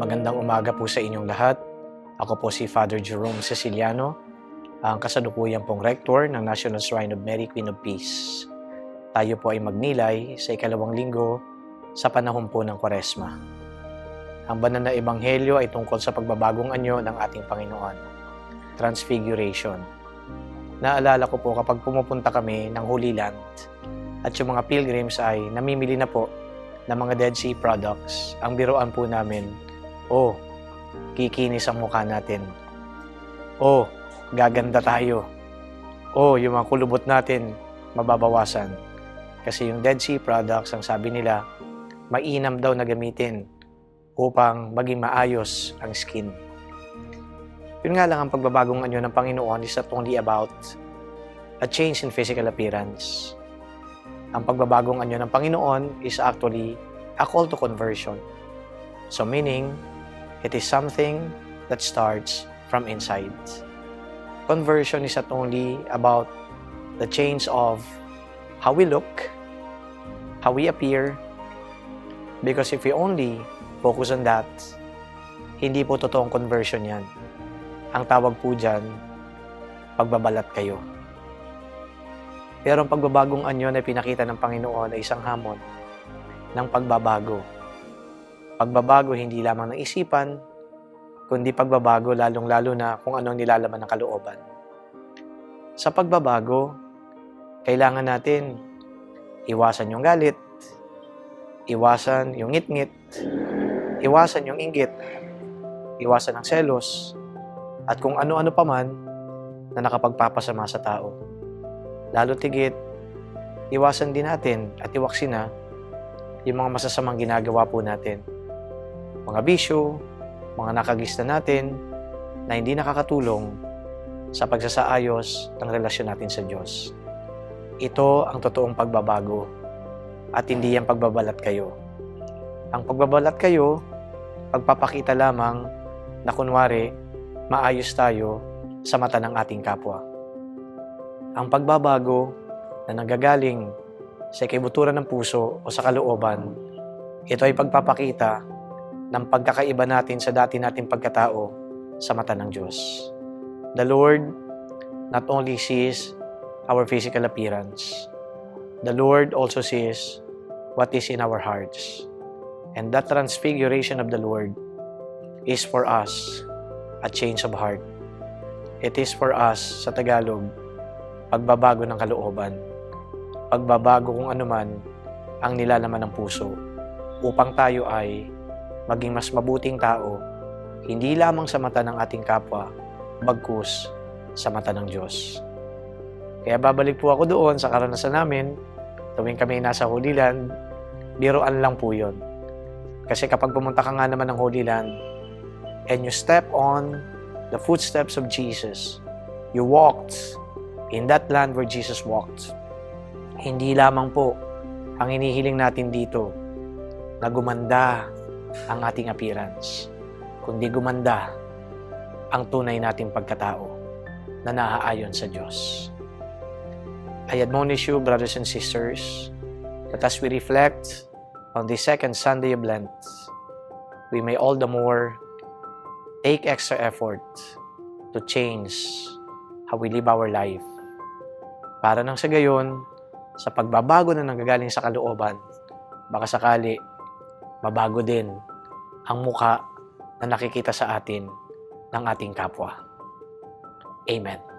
Magandang umaga po sa inyong lahat. Ako po si Father Jerome Ceciliano, ang kasalukuyan pong Rector ng National Shrine of Mary, Queen of Peace. Tayo po ay magnilay sa ikalawang linggo sa panahon po ng Kwaresma. Ang banal na ebanghelyo ay tungkol sa pagbabagong anyo ng ating Panginoon, Transfiguration. Naalala ko po kapag pumupunta kami ng Holy Land at yung mga pilgrims ay namimili na po ng mga Dead Sea products. Ang biruan po namin, kikinis ang mukha natin. Gaganda tayo. Yung mga kulubot natin, mababawasan. Kasi yung Dead Sea products, ang sabi nila, mainam daw na gamitin upang maging maayos ang skin. Yun nga lang, ang pagbabagong anyo ng Panginoon is not only about a change in physical appearance. Ang pagbabagong anyo ng Panginoon is actually a call to conversion. So meaning, it is something that starts from inside. Conversion is not only about the change of how we look, how we appear, because if we only focus on that, hindi po totoong conversion yan. Ang tawag po dyan, pagbabalat kayo. Pero ang pagbabagong anyo na pinakita ng Panginoon ay isang hamon ng pagbabago. Pagbabago hindi lamang ng isipan, kundi pagbabago lalong-lalo na kung anong nilalaman ng kalooban. Sa pagbabago, kailangan natin iwasan yung galit, iwasan yung ngit-ngit, iwasan yung inggit, iwasan ang selos, at kung ano-ano pa man na nakapagpapasama sa tao. Lalo tigit, iwasan din natin at iwaksin na yung mga masasamang ginagawa po natin. Mga bisyo, mga nakagista natin na hindi nakakatulong sa pagsasaayos ng relasyon natin sa Diyos. Ito ang totoong pagbabago at hindi ang pagbabalat kayo. Ang pagbabalat kayo, pagpapakita lamang na kunwari maayos tayo sa mata ng ating kapwa. Ang pagbabago na nanggagaling sa ikibuturan ng puso o sa kalooban, ito ay pagpapakita ng pagkakaiba natin sa dati nating pagkatao sa mata ng Diyos. The Lord not only sees our physical appearance, the Lord also sees what is in our hearts. And that transfiguration of the Lord is for us a change of heart. It is for us, sa Tagalog, pagbabago ng kalooban. Pagbabago kung anuman ang nilalaman ng puso upang tayo ay maging mas mabuting tao, hindi lamang sa mata ng ating kapwa, bagkus sa mata ng Diyos. Kaya babalik po ako doon sa karanasan namin, tuwing kami nasa Holy Land, biruan lang po yun. Kasi kapag pumunta ka nga naman ng Holy Land, and you step on the footsteps of Jesus, you walked in that land where Jesus walked. Hindi lamang po ang hinihiling natin dito na gumanda ang ating appearance, kundi gumanda ang tunay nating pagkatao na naaayon sa Diyos. I admonish you, brothers and sisters, that as we reflect on the second Sunday of Lent, we may all the more take extra effort to change how we live our life. Para nang sa gayon, sa pagbabago na nanggagaling sa kalooban, baka sakali, mabago din ang mukha na nakikita sa atin ng ating kapwa. Amen.